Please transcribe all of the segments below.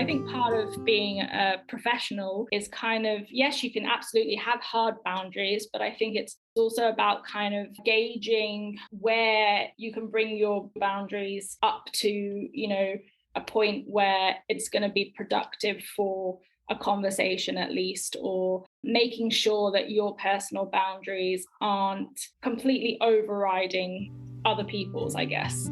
I think part of being a professional is kind of, yes, you can absolutely have hard boundaries, but I think it's also about kind of gauging where you can bring your boundaries up to, a point where it's going to be productive for a conversation at least, or making sure that your personal boundaries aren't completely overriding other people's, I guess.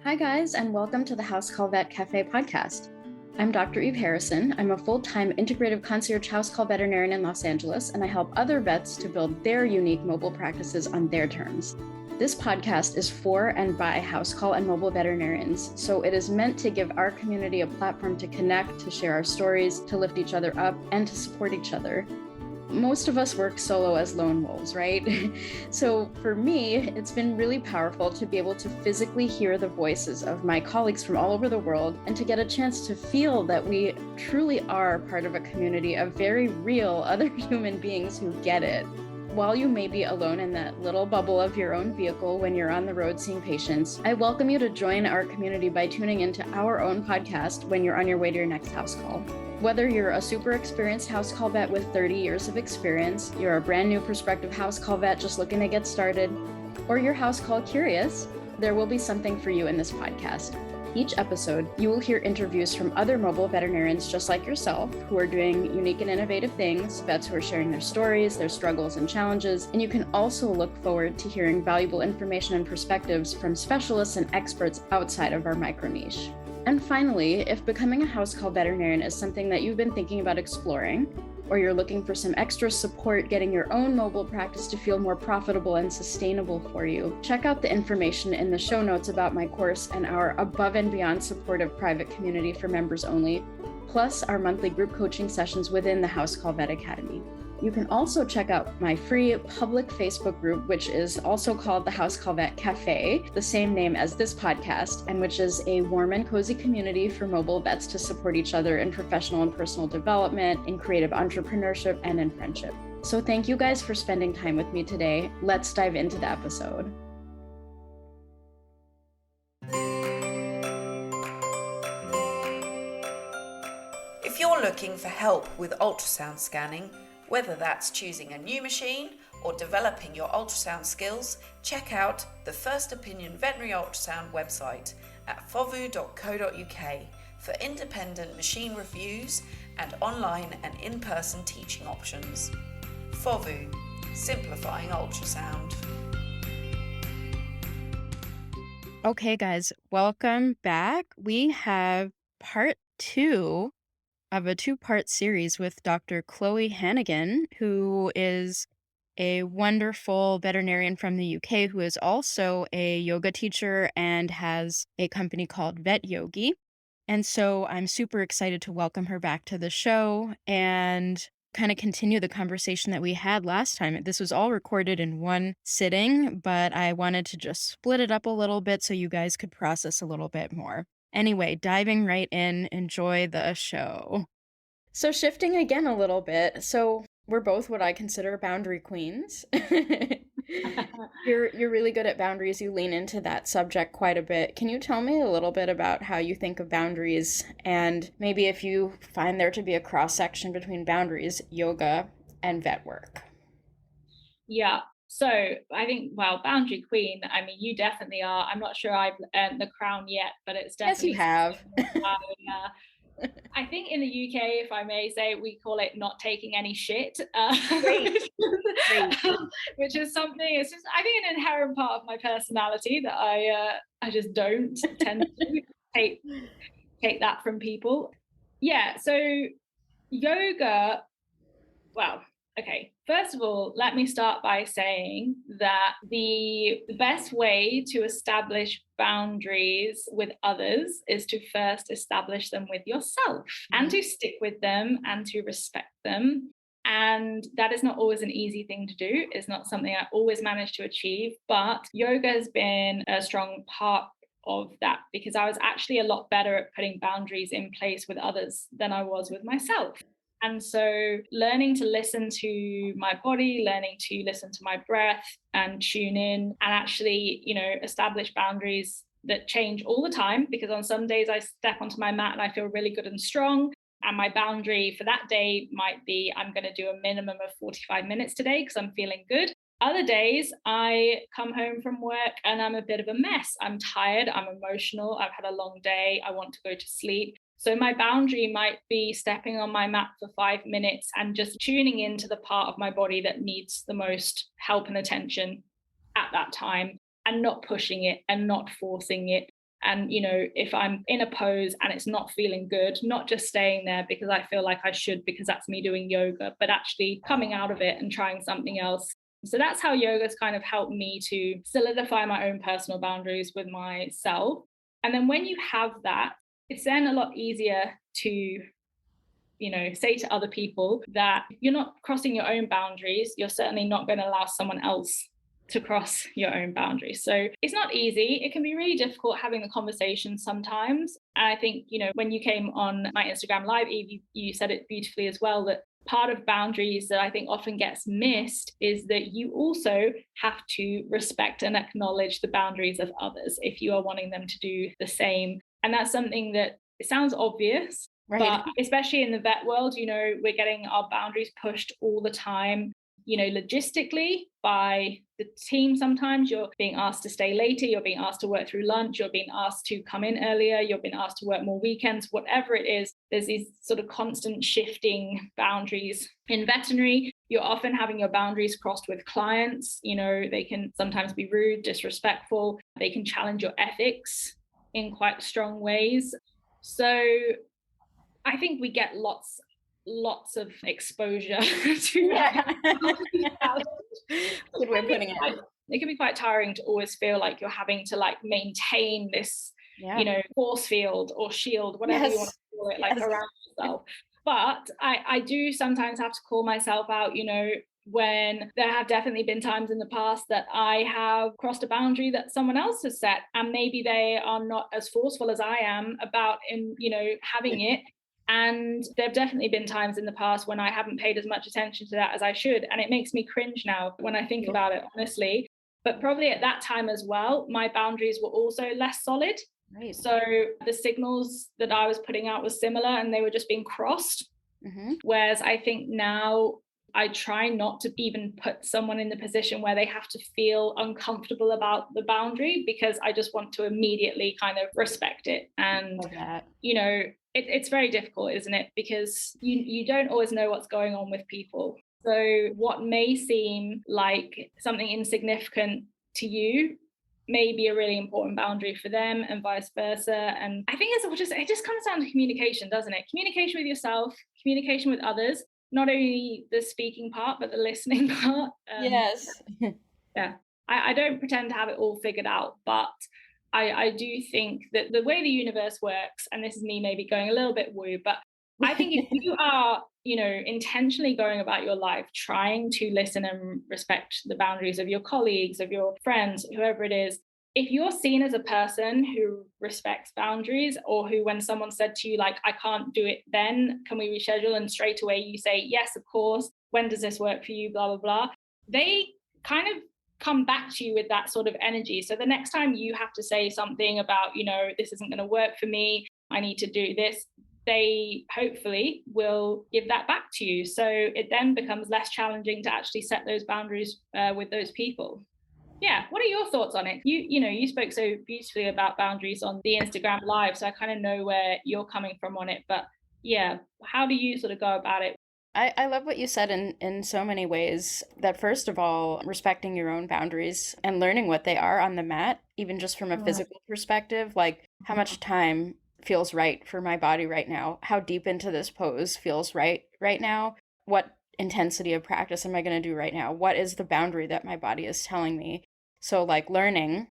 Hi guys, and welcome to the House Call Vet Cafe podcast. I'm Dr. Eve Harrison. I'm a full-time integrative concierge house call veterinarian in Los Angeles, and I help other vets to build their unique mobile practices on their terms. This podcast is for and by house call and mobile veterinarians, so it is meant to give our community a platform to connect, to share our stories, to lift each other up, and to support each other. Most of us work solo as lone wolves, right? So for me, it's been really powerful to be able to physically hear the voices of my colleagues from all over the world and to get a chance to feel that we truly are part of a community of very real other human beings who get it. While you may be alone in that little bubble of your own vehicle when you're on the road seeing patients, I welcome you to join our community by tuning into our own podcast when you're on your way to your next house call. Whether you're a super experienced house call vet with 30 years of experience, you're a brand new prospective house call vet just looking to get started, or you're house call curious, there will be something for you in this podcast. Each episode, you will hear interviews from other mobile veterinarians just like yourself who are doing unique and innovative things, vets who are sharing their stories, their struggles and challenges, and you can also look forward to hearing valuable information and perspectives from specialists and experts outside of our micro niche. And finally, if becoming a house call veterinarian is something that you've been thinking about exploring, or you're looking for some extra support getting your own mobile practice to feel more profitable and sustainable for you, check out the information in the show notes about my course and our above and beyond supportive private community for members only, plus our monthly group coaching sessions within the House Call Vet Academy. You can also check out my free public Facebook group, which is also called the House Call Vet Cafe, the same name as this podcast, and which is a warm and cozy community for mobile vets to support each other in professional and personal development, in creative entrepreneurship, and in friendship. So thank you guys for spending time with me today. Let's dive into the episode. If you're looking for help with ultrasound scanning, whether that's choosing a new machine or developing your ultrasound skills, check out the First Opinion Veterinary Ultrasound website at fovu.co.uk for independent machine reviews and online and in-person teaching options. Fovu, simplifying ultrasound. Okay, guys, welcome back. We have part 2 of a 2-part series with Dr. Chloe Hannigan, who is a wonderful veterinarian from the UK who is also a yoga teacher and has a company called VetYogi. And so I'm super excited to welcome her back to the show and kind of continue the conversation that we had last time. This was all recorded in one sitting, but I wanted to just split it up a little bit so you guys could process a little bit more. Anyway, diving right in, enjoy the show. So shifting again a little bit, so we're both what I consider boundary queens. You're really good at boundaries. You lean into that subject quite a bit. Can you tell me a little bit about how you think of boundaries, and maybe if you find there to be a cross-section between boundaries, yoga, and vet work? Yeah. So I think, well, boundary queen, I mean, you definitely are. I'm not sure I've earned the crown yet, but it's definitely. Yes, you have. I think in the UK, if I may say, we call it not taking any shit. Great. Which is something, it's just, I think, an inherent part of my personality that I just don't tend to take that from people. Yeah, so yoga, well, okay, first of all, let me start by saying that the best way to establish boundaries with others is to first establish them with yourself and to stick with them and to respect them. And that is not always an easy thing to do. It's not something I always manage to achieve, but yoga has been a strong part of that because I was actually a lot better at putting boundaries in place with others than I was with myself. And so learning to listen to my body, learning to listen to my breath and tune in and actually, establish boundaries that change all the time, because on some days I step onto my mat and I feel really good and strong. And my boundary for that day might be, I'm going to do a minimum of 45 minutes today because I'm feeling good. Other days I come home from work and I'm a bit of a mess. I'm tired, I'm emotional, I've had a long day, I want to go to sleep. So my boundary might be stepping on my mat for 5 minutes and just tuning into the part of my body that needs the most help and attention at that time, and not pushing it and not forcing it. And, if I'm in a pose and it's not feeling good, not just staying there because I feel like I should, because that's me doing yoga, but actually coming out of it and trying something else. So that's how yoga's kind of helped me to solidify my own personal boundaries with myself. And then when you have that, it's then a lot easier to, say to other people that you're not crossing your own boundaries. You're certainly not going to allow someone else to cross your own boundaries. So it's not easy. It can be really difficult having the conversation sometimes. And I think, when you came on my Instagram live, Eve, you said it beautifully as well, that part of boundaries that I think often gets missed is that you also have to respect and acknowledge the boundaries of others if you are wanting them to do the same. And that's something that it sounds obvious, right? But especially in the vet world, we're getting our boundaries pushed all the time, logistically by the team. Sometimes you're being asked to stay later, you're being asked to work through lunch, you're being asked to come in earlier, you're being asked to work more weekends, whatever it is. There's these sort of constant shifting boundaries. In veterinary, you're often having your boundaries crossed with clients. They can sometimes be rude, disrespectful, they can challenge your ethics in quite strong ways. So I think we get lots of exposure to Good way of putting it. It can be quite tiring to always feel like you're having to maintain this force field or shield, whatever you want to call it, around yourself. But I do sometimes have to call myself out, when there have definitely been times in the past that I have crossed a boundary that someone else has set, and maybe they are not as forceful as I am about having it. And there have definitely been times in the past when I haven't paid as much attention to that as I should. And it makes me cringe now when I think about it, honestly. But probably at that time as well, my boundaries were also less solid. Right. So the signals that I was putting out was similar and they were just being crossed. Mm-hmm. Whereas I think now I try not to even put someone in the position where they have to feel uncomfortable about the boundary, because I just want to immediately kind of respect it. And, it's very difficult, isn't it? Because you don't always know what's going on with people. So what may seem like something insignificant to you may be a really important boundary for them, and vice versa. And I think it just comes down to communication, doesn't it? Communication with yourself, communication with others, not only the speaking part, but the listening part. Yes. Yeah. I don't pretend to have it all figured out, but I do think that the way the universe works, and this is me maybe going a little bit woo, but I think if you are, intentionally going about your life, trying to listen and respect the boundaries of your colleagues, of your friends, whoever it is, if you're seen as a person who respects boundaries, or who, when someone said to you, I can't do it then, can we reschedule? And straight away you say, yes, of course. When does this work for you? Blah, blah, blah. They kind of come back to you with that sort of energy. So the next time you have to say something about, this isn't going to work for me, I need to do this, they hopefully will give that back to you. So it then becomes less challenging to actually set those boundaries with those people. Yeah. What are your thoughts on it? You spoke so beautifully about boundaries on the Instagram live, so I kind of know where you're coming from on it. But yeah, how do you sort of go about it? I love what you said in so many ways, that first of all, respecting your own boundaries and learning what they are on the mat, even just from a physical perspective, like how much time feels right for my body right now, how deep into this pose feels right now, what intensity of practice am I going to do right now, what is the boundary that my body is telling me. So learning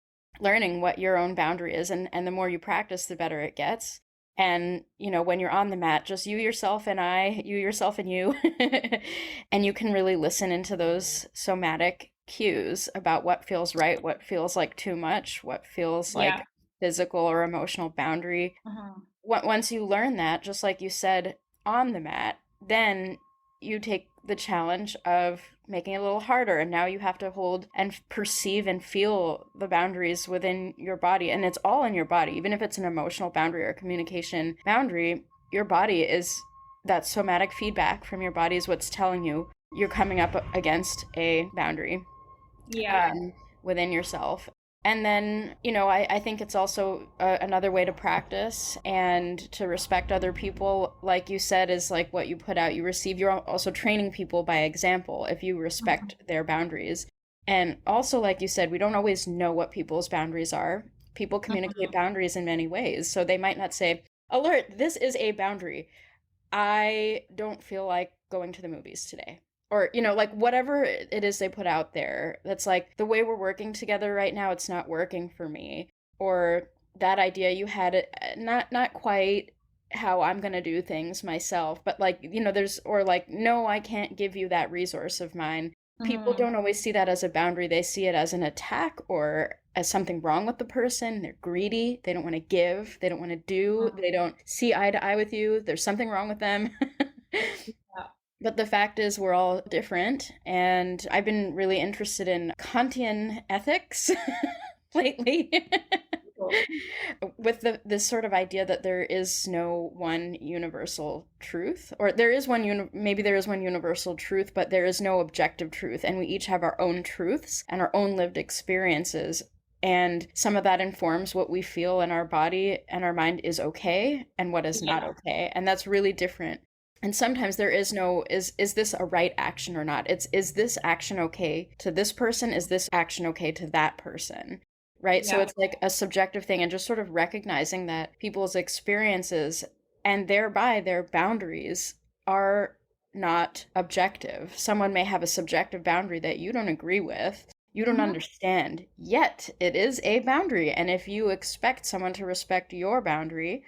what your own boundary is, and the more you practice, the better it gets. And, when you're on the mat, just you, yourself, and I, you, yourself, and you, and you can really listen into those somatic cues about what feels right, what feels like too much, what feels like physical or emotional boundary. Uh-huh. Once you learn that, just like you said, on the mat, then you take the challenge of making it a little harder, and now you have to hold and perceive and feel the boundaries within your body, and it's all in your body. Even if it's an emotional boundary or a communication boundary, your body is that somatic feedback from your body is what's telling you you're coming up against a boundary within yourself. And then, I think it's also another way to practice and to respect other people. Like you said, is like what you put out, you receive. You're also training people by example if you respect their boundaries. And also, like you said, we don't always know what people's boundaries are. People communicate boundaries in many ways. So they might not say, alert, this is a boundary. I don't feel like going to the movies today. Or, like whatever it is they put out there, that's like the way we're working together right now, it's not working for me. Or that idea you had, not quite how I'm going to do things myself, but like, or like, no, I can't give you that resource of mine. People don't always see that as a boundary. They see it as an attack or as something wrong with the person. They're greedy. They don't want to give. They don't want to do. They don't see eye to eye with you. There's something wrong with them. But the fact is, we're all different, and I've been really interested in Kantian ethics lately, with this sort of idea that there is no one universal truth, or there is maybe there is one universal truth, but there is no objective truth, and we each have our own truths and our own lived experiences. And some of that informs what we feel in our body and our mind is okay and what is not okay. And that's really different. And sometimes there is no, is this a right action or not? Is this action okay to this person? Is this action okay to that person? Right? Yeah. So it's like a subjective thing, and just sort of recognizing that people's experiences and thereby their boundaries are not objective. Someone may have a subjective boundary that you don't agree with, you don't understand, yet it is a boundary. And if you expect someone to respect your boundary,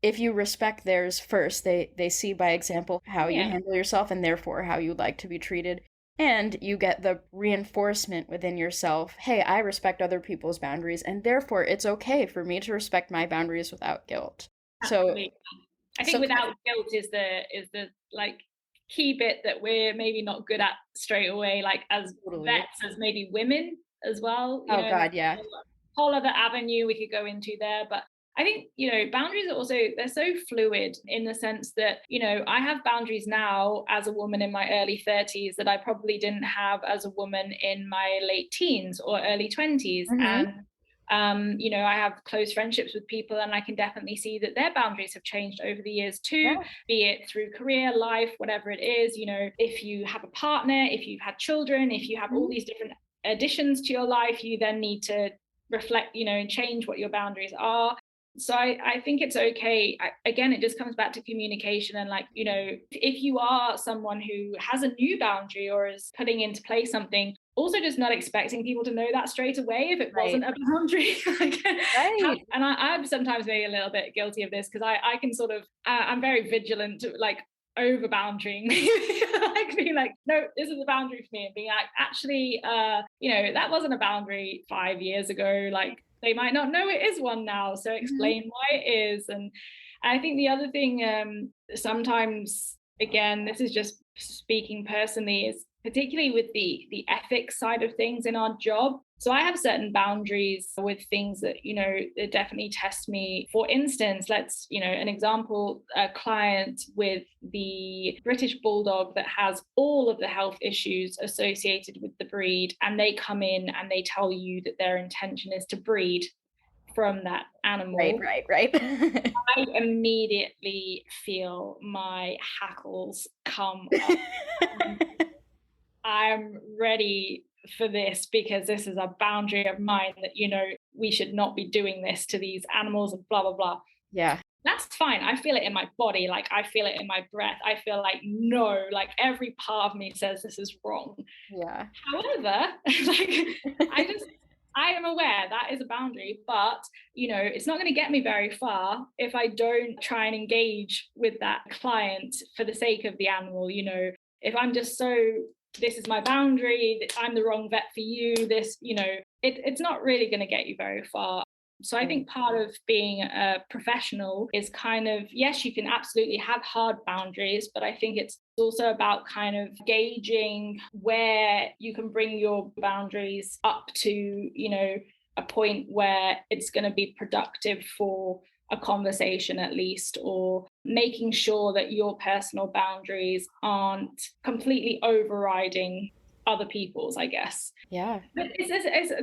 if you respect theirs first, they see by example how you handle yourself and therefore how you'd like to be treated. And you get the reinforcement within yourself, hey, I respect other people's boundaries, and therefore it's okay for me to respect my boundaries without guilt. Absolutely. So I think without guilt is the like key bit that we're maybe not good at straight away, like as vets, as maybe women as well. God, yeah. A whole other avenue we could go into there, but I think, boundaries are also, they're so fluid in the sense that, I have boundaries now as a woman in my early 30s that I probably didn't have as a woman in my late teens or early 20s. And, I have close friendships with people, and I can definitely see that their boundaries have changed over the years too, be it through career, life, whatever it is. If you have a partner, if you've had children, if you have all these different additions to your life, you then need to reflect, and change what your boundaries are. So I think it's okay. Again, it just comes back to communication. And like, if you are someone who has a new boundary or is putting into place something, also just not expecting people to know that straight away if it wasn't a boundary. And I'm sometimes maybe a little bit guilty of this because I can sort of, I'm very vigilant to like over boundarying, like being like, no, this is a boundary for me, and being like, actually, that wasn't a boundary 5 years ago. Like, they might not know it is one now, so explain why it is. And I think the other thing, sometimes, again, this is just speaking personally, is particularly with the ethics side of things in our job. So I have certain boundaries with things that, that definitely test me. For instance, an example, a client with the British Bulldog that has all of the health issues associated with the breed, and they come in and they tell you that their intention is to breed from that animal. Right. I immediately feel my hackles come up. I'm ready for this because this is a boundary of mine that, we should not be doing this to these animals and blah, blah, blah. Yeah. That's fine. I feel it in my body. Like I feel it in my breath. I feel like, no, like every part of me says this is wrong. Yeah. However, I am aware that is a boundary, but, it's not going to get me very far if I don't try and engage with that client for the sake of the animal. If I'm just this is my boundary, I'm the wrong vet for you, it's not really going to get you very far. So I think part of being a professional is kind of, yes, you can absolutely have hard boundaries, but I think it's also about kind of gauging where you can bring your boundaries up to, you know, a point where it's going to be productive for a conversation at least, or making sure that your personal boundaries aren't completely overriding other people's, I guess. Yeah. But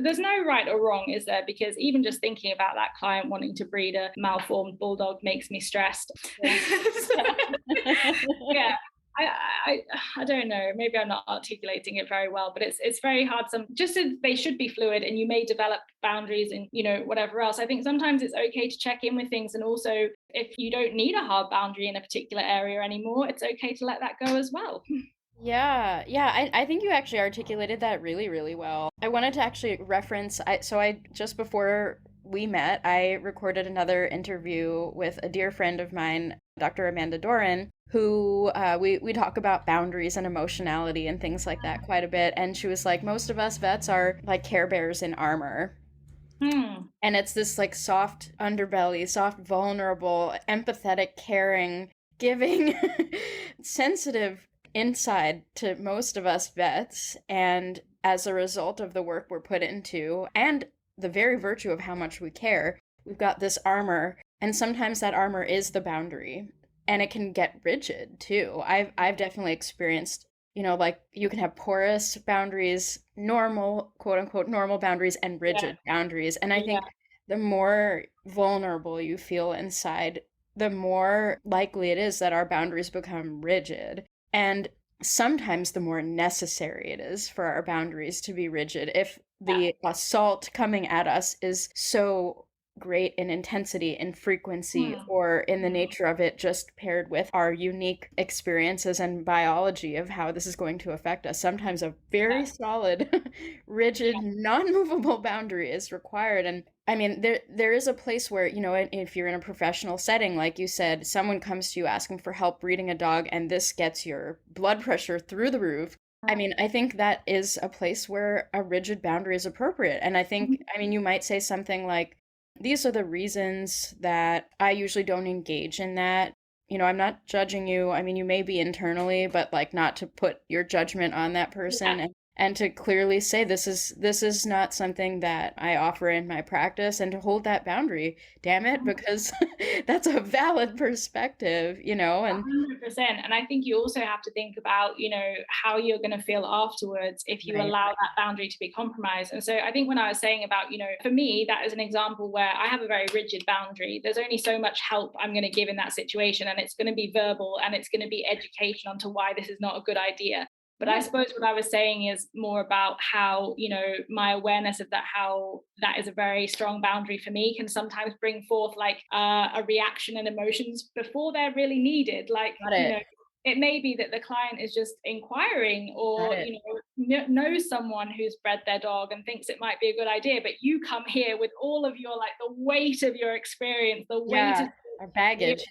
there's no right or wrong, is there? Because even just thinking about that client wanting to breed a malformed bulldog makes me stressed. Yeah. Yeah. I don't know, maybe I'm not articulating it very well, but it's very hard. They should be fluid, and you may develop boundaries and, you know, whatever else. I think sometimes it's okay to check in with things, and also if you don't need a hard boundary in a particular area anymore, it's okay to let that go as well. Yeah, I think you actually articulated that really, really well. I wanted to actually reference, I just before we met, I recorded another interview with a dear friend of mine, Dr. Amanda Doran, who we talk about boundaries and emotionality and things like that quite a bit. And she was like, most of us vets are like Care Bears in armor. And it's this like soft underbelly, soft, vulnerable, empathetic, caring, giving, sensitive inside to most of us vets. And as a result of the work we're put into and the very virtue of how much we care, we've got this armor, and sometimes that armor is the boundary, and it can get rigid too. I've definitely experienced, you know, like you can have porous boundaries, normal, quote unquote, normal boundaries, and rigid boundaries. And I think the more vulnerable you feel inside, the more likely it is that our boundaries become rigid. And sometimes the more necessary it is for our boundaries to be rigid. If the assault coming at us is so great in intensity and frequency, or in the nature of it just paired with our unique experiences and biology of how this is going to affect us, sometimes a very solid, rigid, non-movable boundary is required. And I mean, there is a place where, you know, if you're in a professional setting, like you said, someone comes to you asking for help breeding a dog, and this gets your blood pressure through the roof. I mean, I think that is a place where a rigid boundary is appropriate. And I think, I mean, you might say something like, these are the reasons that I usually don't engage in that. You know, I'm not judging you. I mean, you may be internally, but like not to put your judgment on that person, and to clearly say this is not something that I offer in my practice, and to hold that boundary, damn it, because that's a valid perspective, you know. And 100%. And I think you also have to think about, you know, how you're going to feel afterwards if you allow that boundary to be compromised. And so I think when I was saying about, you know, for me, that is an example where I have a very rigid boundary. There's only so much help I'm going to give in that situation, and it's going to be verbal, and it's going to be education onto why this is not a good idea. But I suppose what I was saying is more about how, you know, my awareness of that, how that is a very strong boundary for me, can sometimes bring forth like a reaction and emotions before they're really needed. Like, you know, it may be that the client is just inquiring, or, you know, knows someone who's bred their dog and thinks it might be a good idea, but you come here with all of your, like, the weight of your experience, the weight of our baggage,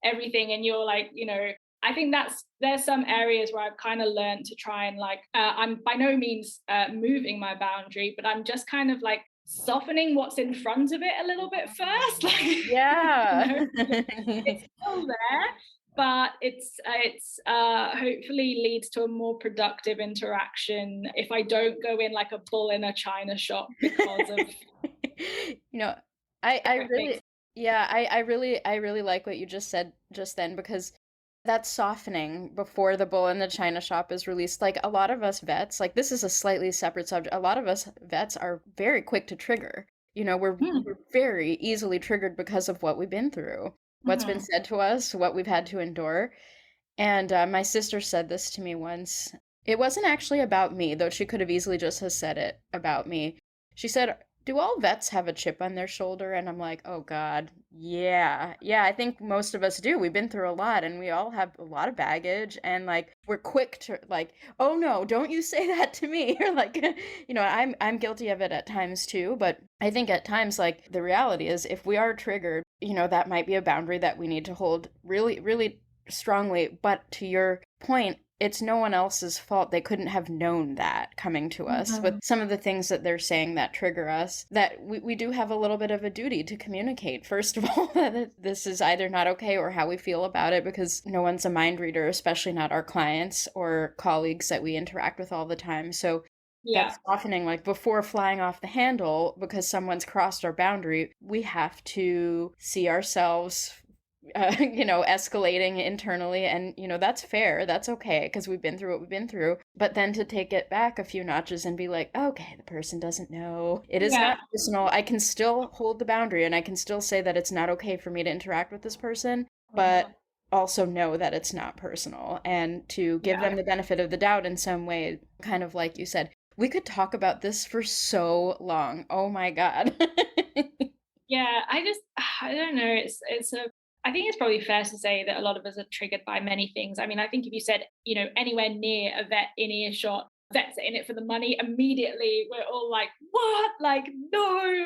everything. And you're like, you know, I think there's some areas where I've kind of learned to try and like, I'm by no means moving my boundary, but I'm just kind of like softening what's in front of it a little bit first. Like, you know, it's still there, but it's hopefully leads to a more productive interaction if I don't go in like a bull in a china shop because of you know, I really like what you just said just then, because that softening before the bull in the china shop is released, like a lot of us vets, like this is a slightly separate subject, a lot of us vets are very quick to trigger. You know, we're very easily triggered because of what we've been through, what's been said to us, what we've had to endure. And my sister said this to me once. It wasn't actually about me, though she could have easily just has said it about me. She said, do all vets have a chip on their shoulder? And I'm like, oh God, yeah, I think most of us do. We've been through a lot, and we all have a lot of baggage, and like we're quick to like, oh no, don't you say that to me. Or like, you know, I'm guilty of it at times too, but I think at times, like, the reality is if we are triggered, you know, that might be a boundary that we need to hold really, really strongly. But to your point, it's no one else's fault. They couldn't have known that coming to us with some of the things that they're saying that trigger us, that we do have a little bit of a duty to communicate, first of all, that this is either not okay or how we feel about it, because no one's a mind reader, especially not our clients or colleagues that we interact with all the time. So that's softening, like before flying off the handle because someone's crossed our boundary, we have to see ourselves escalating internally. And, that's fair. That's okay, because we've been through what we've been through. But then to take it back a few notches and be like, okay, the person doesn't know. It is not personal. I can still hold the boundary and I can still say that it's not okay for me to interact with this person, but also know that it's not personal, and to give them the benefit of the doubt in some way, kind of like you said. We could talk about this for so long. Oh my God. Yeah, I don't know. I think it's probably fair to say that a lot of us are triggered by many things. I mean, I think if you said, anywhere near a vet in earshot, vets are in it for the money, immediately we're all like, what? Like, no,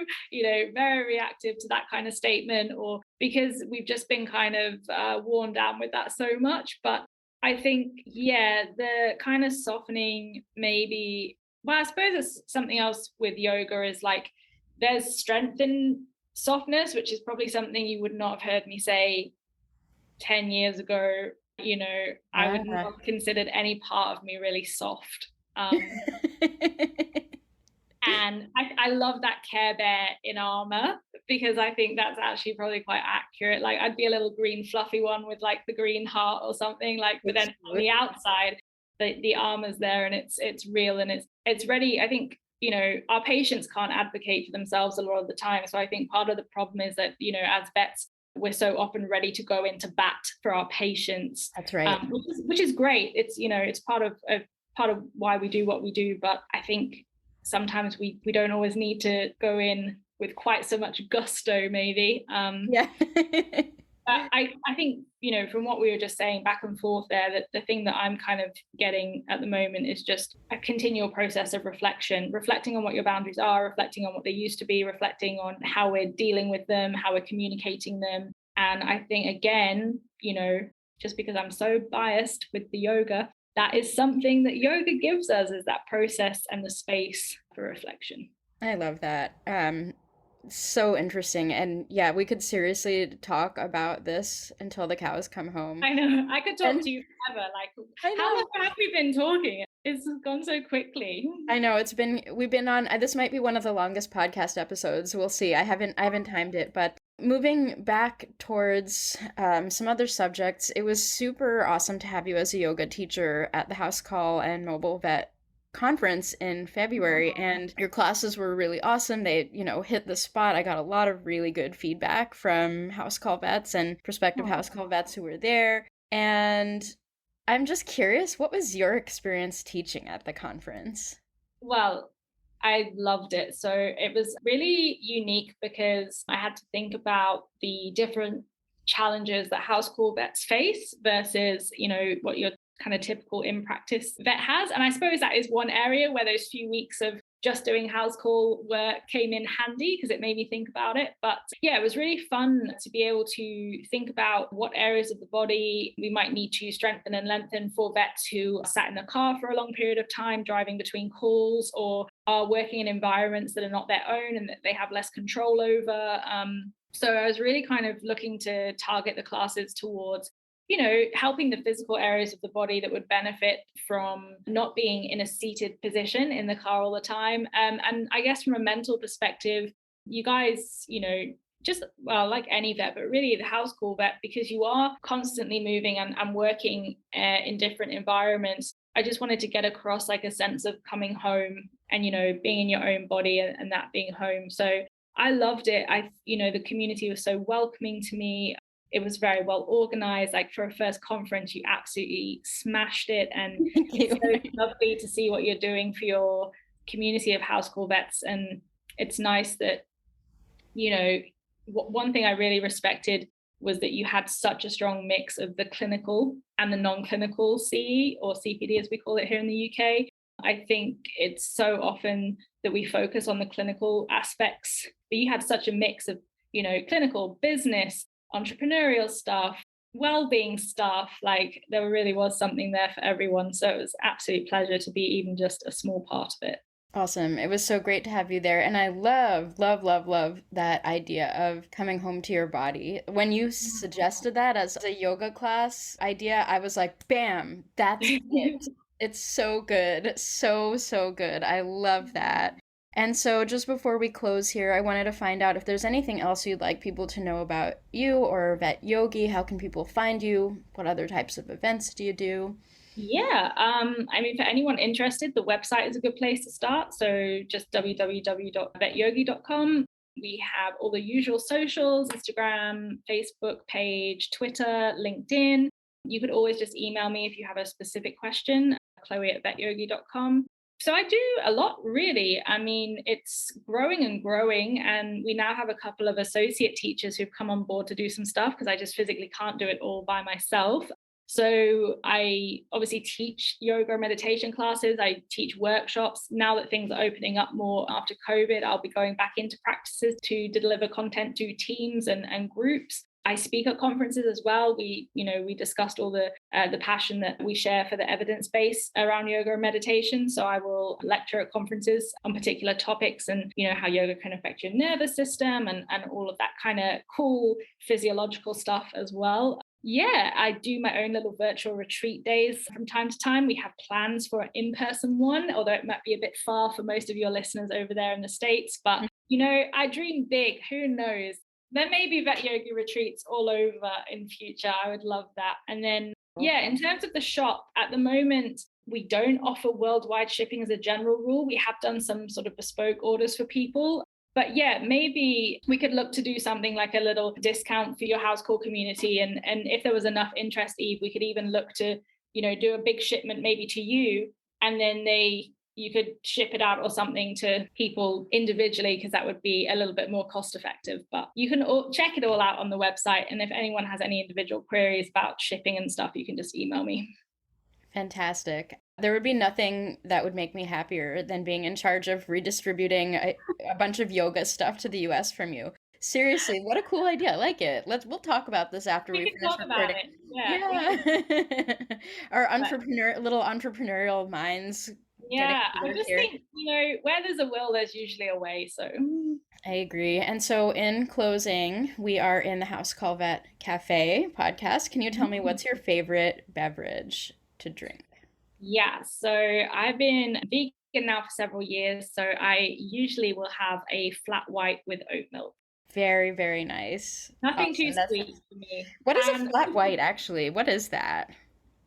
very reactive to that kind of statement, or because we've just been kind of worn down with that so much. But I think, the kind of softening maybe, well, I suppose it's something else with yoga is like, there's strength in softness, which is probably something you would not have heard me say 10 years ago. I would not have considered any part of me really soft. And I love that Care Bear in armor, because I think that's actually probably quite accurate. Like, I'd be a little green fluffy one with like the green heart or something, like, but then on the outside, the armor's there and it's real and it's ready. I think, our patients can't advocate for themselves a lot of the time. So I think part of the problem is that, as vets, we're so often ready to go into bat for our patients. That's right. Which is great. It's, it's part of why we do what we do. But I think sometimes we don't always need to go in with quite so much gusto, maybe. I think, from what we were just saying back and forth there, that the thing that I'm kind of getting at the moment is just a continual process of reflecting on what your boundaries are, reflecting on what they used to be, reflecting on how we're dealing with them, how we're communicating them. And I think, again, just because I'm so biased with the yoga, that is something that yoga gives us, is that process and the space for reflection. I love that. So interesting. And we could seriously talk about this until the cows come home. I know. I could talk to you forever. Like, how long have we been talking? It's gone so quickly. I know. We've been on, this might be one of the longest podcast episodes. We'll see. I haven't timed it, but moving back towards some other subjects, it was super awesome to have you as a yoga teacher at the House Call and Mobile Vet conference in February, and your classes were really awesome. They, hit the spot. I got a lot of really good feedback from house call vets and prospective house call vets who were there. And I'm just curious, what was your experience teaching at the conference? Well, I loved it. So it was really unique because I had to think about the different challenges that house call vets face versus, what your kind of typical in practice vet has. And I suppose that is one area where those few weeks of just doing house call work came in handy, because it made me think about it. But it was really fun to be able to think about what areas of the body we might need to strengthen and lengthen for vets who sat in the car for a long period of time, driving between calls, or are working in environments that are not their own and that they have less control over. So I was really kind of looking to target the classes towards helping the physical areas of the body that would benefit from not being in a seated position in the car all the time. And I guess from a mental perspective, you guys, just, well, like any vet, but really the house call vet, because you are constantly moving and working in different environments. I just wanted to get across like a sense of coming home and, being in your own body and that being home. So I loved it. The community was so welcoming to me. It was very well organized. Like, for a first conference, you absolutely smashed it. And it's so lovely to see what you're doing for your community of house call vets. And it's nice that, one thing I really respected was that you had such a strong mix of the clinical and the non-clinical CE, or CPD as we call it here in the UK. I think it's so often that we focus on the clinical aspects, but you had such a mix of, clinical, business, entrepreneurial stuff, well-being stuff. Like there really was something there for everyone. So it was absolute pleasure to be even just a small part of it. Awesome. It was so great to have you there. And I love, love, love, love that idea of coming home to your body. When you suggested that as a yoga class idea, I was like, bam, that's it. It's so good. So, so good. I love that. And so just before we close here, I wanted to find out if there's anything else you'd like people to know about you or VetYogi. How can people find you? What other types of events do you do? Yeah, I mean, for anyone interested, the website is a good place to start. So just www.vetyogi.com. We have all the usual socials, Instagram, Facebook page, Twitter, LinkedIn. You could always just email me if you have a specific question, chloe@vetyogi.com. So I do a lot, really. I mean, it's growing and growing, and we now have a couple of associate teachers who've come on board to do some stuff because I just physically can't do it all by myself. So I obviously teach yoga and meditation classes. I teach workshops. Now that things are opening up more after COVID, I'll be going back into practices to deliver content to teams and groups. I speak at conferences as well. We discussed all the passion that we share for the evidence base around yoga and meditation. So I will lecture at conferences on particular topics and, how yoga can affect your nervous system and all of that kind of cool physiological stuff as well. Yeah, I do my own little virtual retreat days from time to time. We have plans for an in-person one, although it might be a bit far for most of your listeners over there in the States. But, I dream big. Who knows? There may be VetYogi retreats all over in future. I would love that. And then, in terms of the shop, at the moment, we don't offer worldwide shipping as a general rule. We have done some sort of bespoke orders for people. But maybe we could look to do something like a little discount for your house call community. And if there was enough interest, Eve, we could even look to, do a big shipment maybe to you, and then you could ship it out or something to people individually, because that would be a little bit more cost effective. But you can check it all out on the website. And if anyone has any individual queries about shipping and stuff, you can just email me. Fantastic. There would be nothing that would make me happier than being in charge of redistributing a bunch of yoga stuff to the US from you. Seriously, what a cool idea. I like it. We'll talk about this after we finish recording. Yeah. Our little entrepreneurial minds. Yeah, I just think, where there's a will, there's usually a way. So I agree. And so in closing, we are in the House Call Vet Cafe podcast. Can you tell me what's your favorite beverage to drink? Yeah, so I've been vegan now for several years. So I usually will have a flat white with oat milk. Very, very nice. Nothing too sweet for me. What is a flat white, actually? What is that?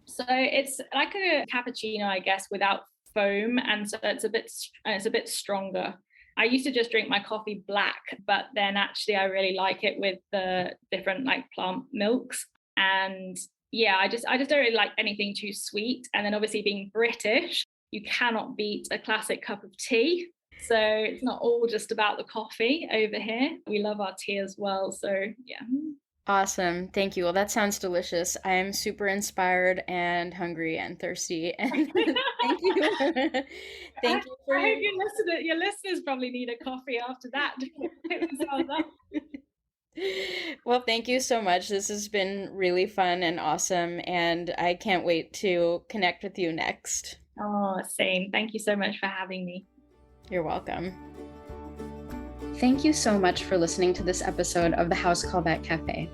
So it's like a cappuccino, I guess, without foam, and so it's a bit stronger. I used to just drink my coffee black, but then actually I really like it with the different like plant milks. And I just don't really like anything too sweet. And then obviously being British, you cannot beat a classic cup of tea. So it's not all just about the coffee over here. We love our tea as well. So yeah. Awesome. Thank you. Well, that sounds delicious. I am super inspired and hungry and thirsty. And thank you. Thank you for... I hope your listeners probably need a coffee after that. Well, thank you so much. This has been really fun and awesome, and I can't wait to connect with you next. Oh, same. Thank you so much for having me. You're welcome. Thank you so much for listening to this episode of the House Call Vet Cafe.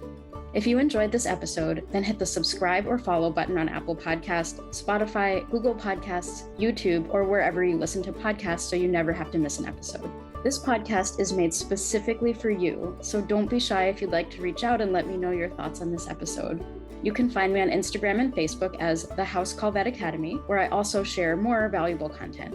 If you enjoyed this episode, then hit the subscribe or follow button on Apple Podcasts, Spotify, Google Podcasts, YouTube, or wherever you listen to podcasts so you never have to miss an episode. This podcast is made specifically for you, so don't be shy if you'd like to reach out and let me know your thoughts on this episode. You can find me on Instagram and Facebook as the House Call Vet Academy, where I also share more valuable content.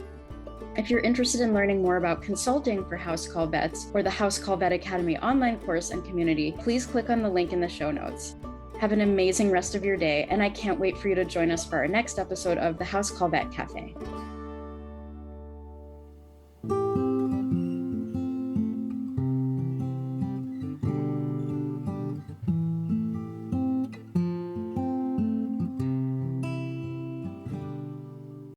If you're interested in learning more about consulting for House Call Vets or the House Call Vet Academy online course and community, please click on the link in the show notes. Have an amazing rest of your day, and I can't wait for you to join us for our next episode of the House Call Vet Cafe.